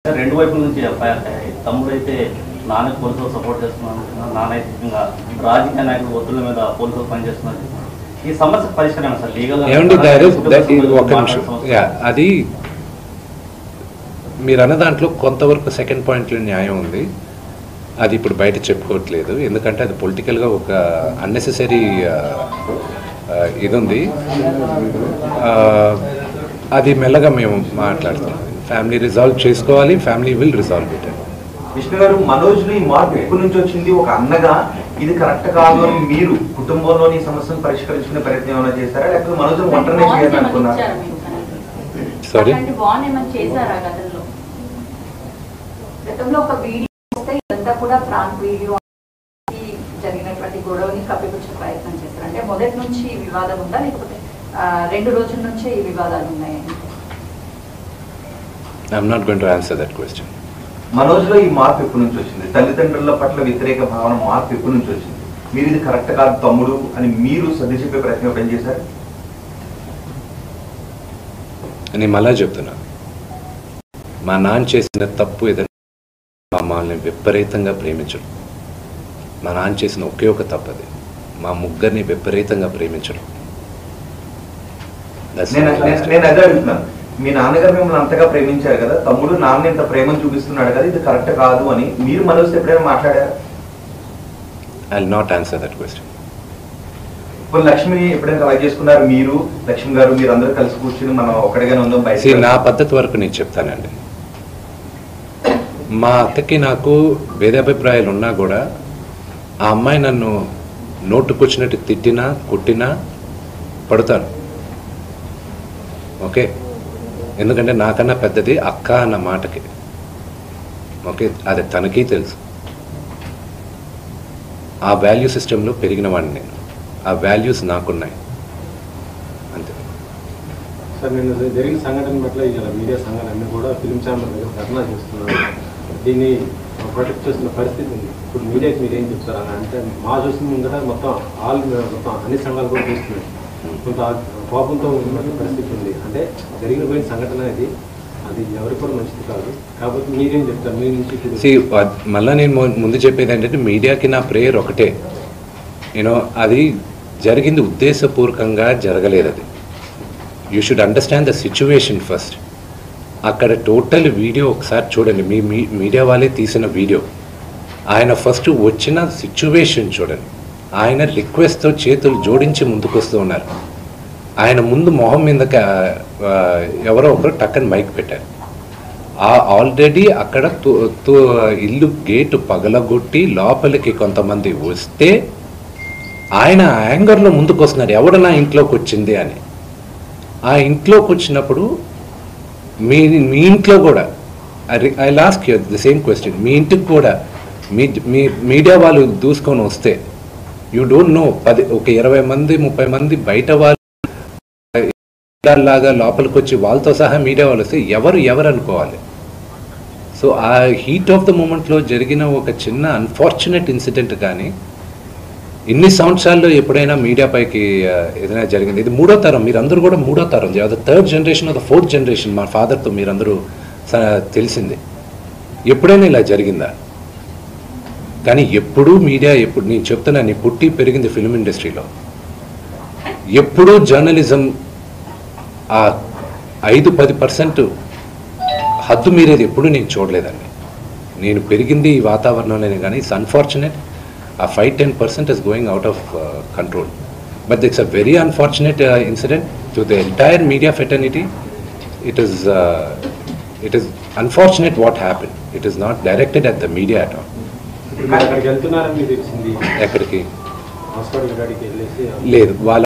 రెండు వైపుల నుంచి ఎఫ్ఐఆర్ తమ్ముడైతే నాన్న పోలీసులు సపోర్ట్ చేస్తున్నారు, నానైతికంగా రాజకీయ నాయకులు ఒత్తుల మీద పోలీసులు పనిచేస్తున్నారు. ఈ సమస్య పరిష్కారం సార్ లీగల్ అది మీరు అన్న దాంట్లో కొంతవరకు సెకండ్ పాయింట్లో న్యాయం ఉంది. అది ఇప్పుడు బయట చెప్పుకోవట్లేదు, ఎందుకంటే అది పొలిటికల్గా ఒక అన్నెసెసరీ ఇది ఉంది. అది మెల్లగా మేము మాట్లాడుతున్నాం. ఫ్యామిలీ రిజాల్వ్ చేసుకోవాలి, family will resolve it. Vishnu గారు, మనోజ్లో ఈ మార్పు ఎప్పటి నుంచి వచ్చింది? ఒక అన్నగా ఇది కరెక్ట్ కాదు అని మీరు కుటుంబంలోని సమస్యను పరిష్కరించుకునే ప్రయత్నం ఏమైనా చేశారా, లేకపోతే మనోజ్ ఒంటరినే చేయాలనుకున్నారా? సారీ, గతంలో ఒక వీడియో వస్తే ఇదంతా కూడా ప్రాంక్ వీడియో జరిగినటువంటి గొడవని కప్పిపుచ్చే ప్రయత్నం చేస్తారు. అంటే మొదటి నుంచి ఈ వివాదం ఉందా, లేకపోతే 2 రోజుల నుంచే ఈ వివాదాలు ఉన్నాయని? I'm not going to answer that question. మనోజ్లో ఈ మార్పు ఎప్పటి నుంచి వచ్చింది? తల్లిదండ్రుల పట్ల వ్యతిరేక భావన మార్పు ఎప్పటి నుంచి వచ్చింది? మీరు ఇది కరెక్ట్ కాదు తమ్ముడు అని మీరు సర్ది చెప్పే ప్రయత్నం ఎప్పుడు చేశారు? నేను మళ్ళా చెప్తున్నా, మా నాన్న చేసిన తప్పు ఏదైనా మమ్మల్ని విపరీతంగా ప్రేమించడం. మా నాన్న చేసిన ఒకే ఒక తప్పు అది, మా ముగ్గురిని విపరీతంగా ప్రేమించడం. నేను అదే అడుగుతున్నాను, మీ నాన్నగారు మిమ్మల్ని అంతగా ప్రేమించారు కదా, తమ్ముడు నాన్న ఇంత ప్రేమను చూపిస్తున్నాడు కదా, ఇది కరెక్ట్ కాదు అని మీరు మనోజ్ ఎప్పుడైనా మాట్లాడారు? I will not answer that question. ఇప్పుడు లక్ష్మిని ఎప్పుడైనా ట్రై చేసుకున్నారు మీరు, లక్ష్మి గారు మీరు అందరూ కలిసి కూర్చుని మనం ఒకటిగానే ఉందాం బయట? నా పద్ధతి వరకు నేను చెప్తానండి. మా అక్కకి నాకు భేదాభిప్రాయాలు ఉన్నా కూడా ఆ అమ్మాయి నన్ను నోటుకొచ్చినట్టు తిట్టినా కొట్టినా పడతాను. ఓకే, ఎందుకంటే నాకన్నా పెద్దది అక్క అన్న మాటకి. ఓకే, అది తనకి తెలుసు. ఆ వాల్యూ సిస్టంలో పెరిగిన వాడిని నేను, ఆ వాల్యూస్ నాకున్నాయి అంతే. సార్, నేను జరిగిన సంఘటన పట్ల ఇలా మీడియా సంఘాలన్నీ కూడా ఫిల్మ్ ఛాంబర్ దగ్గర ధర్నా చేస్తున్నారు. దీన్ని ప్రొటెక్ట్ చేస్తున్న పరిస్థితి ఉంది. ఇప్పుడు మీడియాకి మీరు ఏం చెప్తారు? అంటే మా చూసిన ముందర మొత్తం అన్ని సంఘాలు కూడా చూస్తున్నాయి. కొంత కోపంతో ఉన్న పరిస్థితి ఉంది. అంటే జరిగిపోయిన సంఘటన అది ఎవరికి కూడా మంచిది కాదు. కాబట్టి మీరేం చెప్తారు మీ నుంచి? మళ్ళీ నేను ముందు చెప్పేది ఏంటంటే, మీడియాకి నా ప్రేయర్ ఒకటే, అది జరిగింది ఉద్దేశపూర్వకంగా జరగలేదు. అది you should understand the situation first. అక్కడ టోటల్ వీడియో ఒకసారి చూడండి, మీ మీడియా వాళ్ళే తీసిన వీడియో. ఆయన ఫస్ట్ వచ్చిన సిచ్యువేషన్ చూడండి. ఆయన రిక్వెస్ట్తో చేతులు జోడించి ముందుకు వస్తూ ఉన్నారు. ఆయన ముందు మొహం మీద ఎవరో ఒకరు టక్కని మైక్ పెట్టారు. ఆల్రెడీ అక్కడ ఇల్లు గేటు పగలగొట్టి లోపలికి కొంతమంది వస్తే ఆయన యాంగర్లో ముందుకు వస్తున్నారు, ఎవడు నా ఇంట్లోకి వచ్చింది అని. ఆ ఇంట్లోకి వచ్చినప్పుడు మీ ఇంట్లో కూడా I last the same question, మీ ఇంటికి కూడా మీ మీడియా వాళ్ళు దూసుకొని వస్తే యూ డోంట్ నో, ఒక 20 మంది 30 మంది బయట వాళ్ళు లాగా లోపలికి వచ్చి వాళ్ళతో సహా మీడియా వాళ్ళు వస్తే ఎవరు అనుకోవాలి? సో ఆ హీట్ ఆఫ్ ద మూమెంట్లో జరిగిన ఒక చిన్న అన్ఫార్చునేట్ ఇన్సిడెంట్ కానీ ఇన్ని సంవత్సరాల్లో ఎప్పుడైనా మీడియా పైకి ఏదైనా జరిగింది? ఇది 3వ తరం, మీరందరూ కూడా 3వ తరం, third generation of the 4th generation. మా ఫాదర్తో మీరందరూ తెలిసింది. ఎప్పుడైనా ఇలా జరిగిందా? కానీ ఎప్పుడూ మీడియా, ఎప్పుడు నేను చెప్తున్నా, నీ పుట్టి పెరిగింది ఫిల్మ్ ఇండస్ట్రీలో, ఎప్పుడూ జర్నలిజం ఆ 5-10% హద్దు మీరేది ఎప్పుడూ నేను చూడలేదండి. నేను పెరిగింది ఈ వాతావరణంలోనే. కానీ ఇట్స్ అన్ఫార్చునేట్, ఆ 5-10% is going out of control. But it's a very unfortunate incident to the entire media fraternity. It is unfortunate what happened. It is not directed at the media at all. ఎక్కడికి లేదు, వాళ్ళ